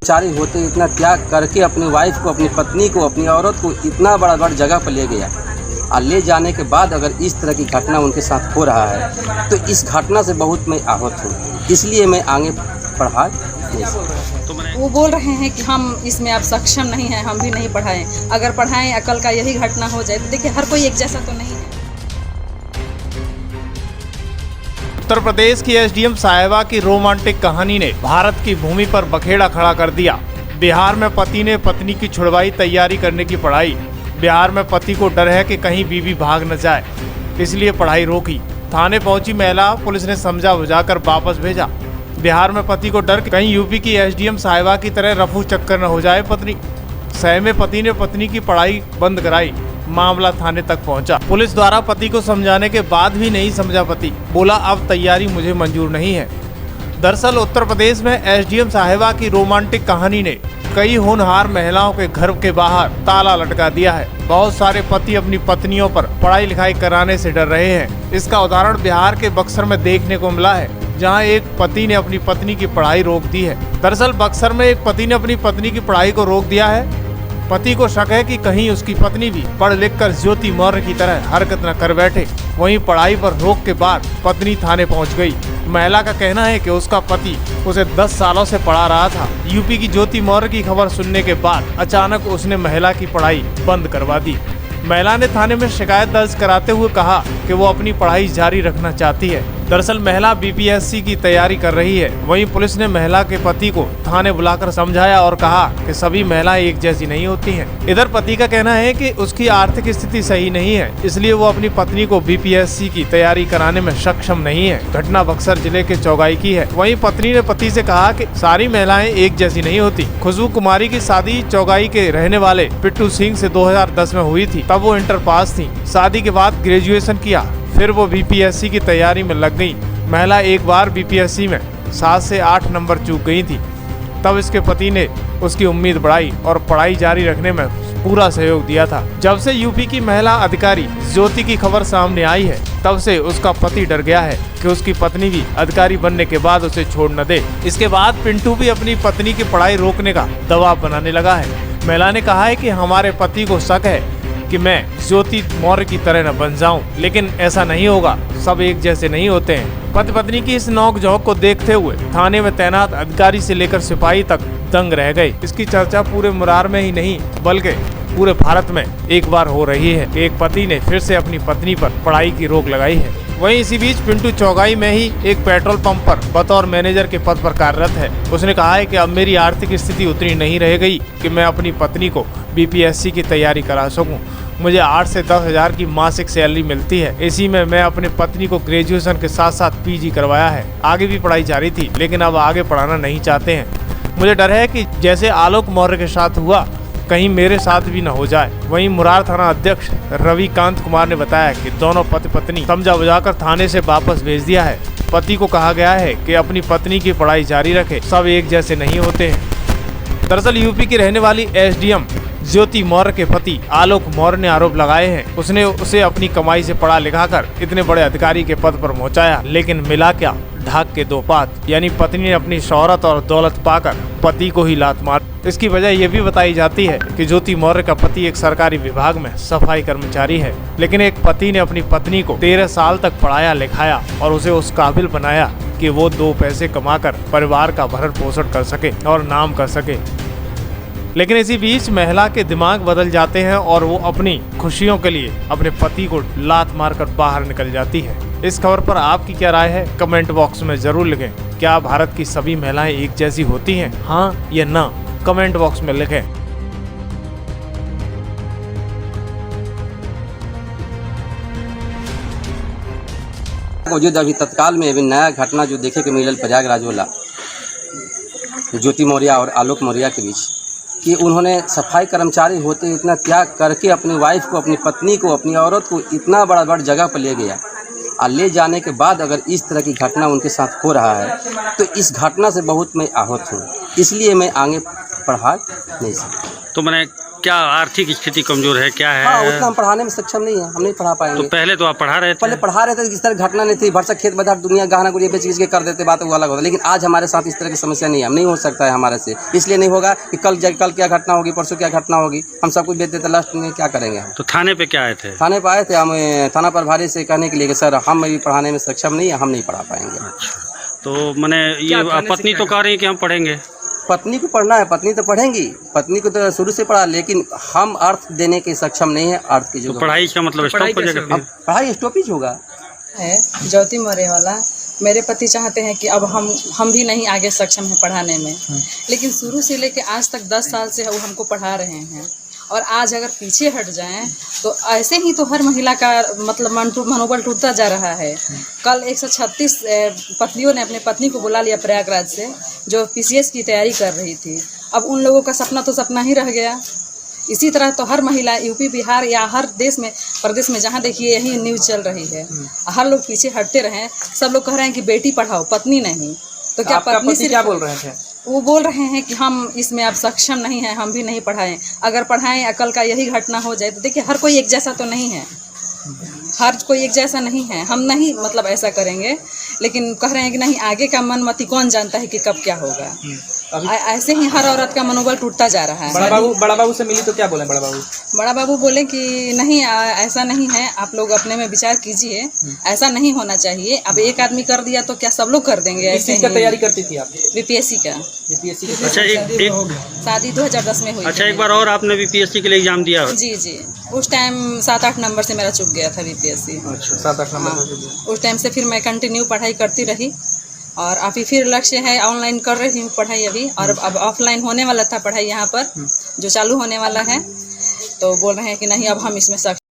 कर्मचारी होते इतना त्याग करके अपनी वाइफ को, अपनी पत्नी को, अपनी औरत को इतना बड़ा जगह पर ले गया और ले जाने के बाद अगर इस तरह की घटना उनके साथ हो रहा है तो इस घटना से बहुत मैं आहत हूँ, इसलिए मैं आगे बढ़ा नहीं सकता। वो बोल रहे हैं कि हम इसमें अब सक्षम नहीं हैं, हम भी नहीं पढ़ाएं। अगर पढ़ाएं अकल का यही घटना हो जाए तो देखिए हर कोई एक जैसा तो नहीं है। उत्तर प्रदेश की एसडीएम साहिबा की रोमांटिक कहानी ने भारत की भूमि पर बखेड़ा खड़ा कर दिया। बिहार में पति ने पत्नी की छुड़वाई तैयारी करने की पढ़ाई। बिहार में पति को डर है कि कहीं बीवी भाग न जाए, इसलिए पढ़ाई रोकी। थाने पहुंची महिला, पुलिस ने समझा बुझाकर वापस भेजा। बिहार में पति को डर कहीं यूपी की एसडीएम साहिबा की तरह रफू चक्कर न हो जाए पत्नी। शहर में पति ने पत्नी की पढ़ाई बंद कराई। मामला थाने तक पहुंचा। पुलिस द्वारा पति को समझाने के बाद भी नहीं समझा पति। बोला अब तैयारी मुझे मंजूर नहीं है। दरअसल उत्तर प्रदेश में एसडीएम साहिबा की रोमांटिक कहानी ने कई होनहार महिलाओं के घर के बाहर ताला लटका दिया है। बहुत सारे पति अपनी पत्नियों पर पढ़ाई लिखाई कराने से डर रहे हैं। इसका उदाहरण बिहार के बक्सर में देखने को मिला है, जहां एक पति ने अपनी पत्नी की पढ़ाई रोक दी है। दरअसल बक्सर में एक पति ने अपनी पत्नी की पढ़ाई को रोक दिया है। पति को शक है कि कहीं उसकी पत्नी भी पढ़ लिख कर ज्योति मौर्य की तरह हरकत न कर बैठे। वहीं पढ़ाई पर रोक के बाद पत्नी थाने पहुंच गई। महिला का कहना है कि उसका पति उसे 10 सालों से पढ़ा रहा था। यूपी की ज्योति मौर्य की खबर सुनने के बाद अचानक उसने महिला की पढ़ाई बंद करवा दी। महिला ने थाने में शिकायत दर्ज कराते हुए कहा कि वो अपनी पढ़ाई जारी रखना चाहती है। दरअसल महिला बीपीएससी की तैयारी कर रही है। वहीं पुलिस ने महिला के पति को थाने बुलाकर समझाया और कहा कि सभी महिलाएं एक जैसी नहीं होती हैं। इधर पति का कहना है कि उसकी आर्थिक स्थिति सही नहीं है, इसलिए वो अपनी पत्नी को बीपीएससी की तैयारी कराने में सक्षम नहीं है। घटना बक्सर जिले के चौगाई की है। वहीं पत्नी ने पति से कहा कि सारी महिलाएं एक जैसी नहीं होती। खुशबू कुमारी की शादी चौगाई के रहने वाले पिट्टू सिंह से 2010 में हुई थी। तब वो इंटर पास थी। शादी के बाद ग्रेजुएशन किया, फिर वो बीपीएससी की तैयारी में लग गई। महिला एक बार बीपीएससी में 7 से 8 नंबर चूक गई थी। तब इसके पति ने उसकी उम्मीद बढ़ाई और पढ़ाई जारी रखने में पूरा सहयोग दिया था। जब से यूपी की महिला अधिकारी ज्योति की खबर सामने आई है, तब से उसका पति डर गया है कि उसकी पत्नी भी अधिकारी बनने के बाद उसे छोड़ न दे। इसके बाद पिंटू भी अपनी पत्नी की पढ़ाई रोकने का दबाव बनाने लगा है। महिला ने कहा है कि हमारे पति को शक है कि मैं ज्योति मौर्य की तरह न बन जाऊं, लेकिन ऐसा नहीं होगा। सब एक जैसे नहीं होते हैं। पति पत्नी की इस नोक-झोंक को देखते हुए थाने में तैनात अधिकारी से लेकर सिपाही तक दंग रह गए। इसकी चर्चा पूरे मुरार में ही नहीं बल्कि पूरे भारत में एक बार हो रही है। एक पति ने फिर से अपनी पत्नी पर पढ़ाई की रोक लगाई है। वहीं इसी बीच पिंटू चौगाई में ही एक पेट्रोल पंप पर बतौर मैनेजर के पद पर कार्यरत है। उसने कहा है कि अब मेरी आर्थिक स्थिति उतनी नहीं रह गई कि मैं अपनी पत्नी को बीपीएससी की तैयारी करा सकूं। मुझे 8 से 10 हज़ार की मासिक सैलरी मिलती है। इसी में मैं अपनी पत्नी को ग्रेजुएशन के साथ साथ पीजी करवाया है। आगे भी पढ़ाई जारी थी, लेकिन अब आगे पढ़ाना नहीं चाहते हैं। मुझे डर है कि जैसे आलोक मौर्य के साथ हुआ, कहीं मेरे साथ भी न हो जाए। वहीं मुरार थाना अध्यक्ष रविकांत कुमार ने बताया कि दोनों पति पत्नी समझा बुझाकर थाने से वापस भेज दिया है। पति को कहा गया है कि अपनी पत्नी की पढ़ाई जारी रखे, सब एक जैसे नहीं होते हैं। दरअसल यूपी की रहने वाली एसडीएम ज्योति मौर्य के पति आलोक मौर्य ने आरोप लगाए हैं। उसने उसे अपनी कमाई से पढ़ा लिखाकर इतने बड़े अधिकारी के पद पर पहुंचाया, लेकिन मिला क्या, ढाक के 2 पात। यानी पत्नी ने अपनी शोहरत और दौलत पाकर पति को ही लात मार। इसकी वजह ये भी बताई जाती है कि ज्योति मौर्य का पति एक सरकारी विभाग में सफाई कर्मचारी है, लेकिन एक पति ने अपनी पत्नी को 13 साल तक पढ़ाया लिखाया और उसे उस काबिल बनाया कि वो 2 पैसे कमाकर परिवार का भरण पोषण कर सके और नाम कर सके। लेकिन इसी बीच महिला के दिमाग बदल जाते हैं और वो अपनी खुशियों के लिए अपने पति को लात मारकर बाहर निकल जाती है। इस खबर पर आपकी क्या राय है, कमेंट बॉक्स में जरूर लिखें। क्या भारत की सभी महिलाएं एक जैसी होती हैं, हाँ या ना, कमेंट बॉक्स में लिखें। मौजूद अभी तत्काल में अभी नया घटना जो देखे के मिलल प्रयागराज वाला ज्योति मौर्य और आलोक मौर्य के बीच, कि उन्होंने सफाई कर्मचारी होते इतना त्याग करके अपनी वाइफ को, अपनी पत्नी को, अपनी औरत को इतना बड़ा जगह पर ले गया और ले जाने के बाद अगर इस तरह की घटना उनके साथ हो रहा है तो इस घटना से बहुत मैं आहत हूँ, इसलिए मैं आगे बढ़ा नहीं सकता। तो मैंने क्या आर्थिक स्थिति कमजोर है, क्या है? हाँ, उतना हम पढ़ाने में सक्षम नहीं है, हम नहीं पढ़ा तो पाएंगे। पहले तो आप पढ़ा रहे थे। पहले पढ़ा रहे थे, इस तरह घटना नहीं थी, भरसक खेत बाजार दुनिया गहना गुड़िया बेच के कर देते, बात वो अलग होता। लेकिन आज हमारे साथ इस तरह की समस्या नहीं है, हम नहीं हो सकता है हमारे से, इसलिए नहीं होगा कि कल क्या घटना होगी, परसों क्या घटना होगी, हम सब कुछ बेच देते, लास्ट में क्या करेंगे हम। तो थाने पे क्या आए थे? थाने पर आए थे हम, थाना प्रभारी से कहने के लिए कि सर हम अभी पढ़ाने में सक्षम नहीं है, हम नहीं पढ़ा पाएंगे। तो मैंने ये पत्नी तो कह रही है कि हम पढ़ेंगे। पत्नी को पढ़ना है, पत्नी तो पढ़ेंगी, पत्नी को तो शुरू से पढ़ा, लेकिन हम अर्थ देने के सक्षम नहीं है। अर्थ की जो पढ़ाई का मतलब स्टॉप हो जाएगा, पढ़ाई स्टॉपेज होगा। है ज्योति मौर्य वाला, मेरे पति चाहते हैं कि अब हम भी नहीं आगे सक्षम हैं पढ़ाने में, लेकिन शुरू से लेके आज तक 10 साल से वो हमको पढ़ा रहे हैं, और आज अगर पीछे हट जाएं तो ऐसे ही तो हर महिला का मतलब मनोबल टूटता जा रहा है। कल 136 पत्नियों ने अपने पत्नी को बुला लिया प्रयागराज से, जो PCS की तैयारी कर रही थी। अब उन लोगों का सपना तो सपना ही रह गया। इसी तरह तो हर महिला यूपी बिहार या हर देश में प्रदेश में जहाँ देखिए यही न्यूज़ चल रही है, हर लोग पीछे हटते रहें। सब लोग कह रहे हैं कि बेटी पढ़ाओ, पत्नी नहीं। तो क्या पत्नी से क्या बोल रहे थे? वो बोल रहे हैं कि हम इसमें अब सक्षम नहीं हैं, हम भी नहीं पढ़ाएं। अगर पढ़ाएं अकल का यही घटना हो जाए तो देखिए हर कोई एक जैसा तो नहीं है, हर कोई एक जैसा नहीं है। हम नहीं मतलब ऐसा करेंगे, लेकिन कह रहे हैं कि नहीं, आगे का मनमति कौन जानता है कि कब क्या होगा। ऐसे ही हर औरत का मनोबल टूटता जा रहा है। बड़ा बाबू से मिली तो क्या बोले बड़ा बाबू? बड़ा बाबू बोले कि नहीं, ऐसा नहीं है, आप लोग अपने में विचार कीजिए, ऐसा नहीं होना चाहिए। अब एक आदमी कर दिया तो क्या सब लोग कर देंगे? ऐसे किस का तैयारी करती थी आप? BPSC का। अच्छा, एक शादी 2010 में हुई। अच्छा, एक बार और आपने BPSC के लिए एग्जाम दिया? जी, उस टाइम 7-8 नंबर से मेरा चुक गया था BPSC। अच्छा, 7-8 नंबर। उस टाइम से फिर मैं कंटिन्यू पढ़ाई करती रही, और अभी फिर लक्ष्य है ऑनलाइन कर रही हूँ पढ़ाई अभी, और अब ऑफलाइन होने वाला था पढ़ाई यहाँ पर, जो चालू होने वाला है। तो बोल रहे हैं कि नहीं, अब हम इसमें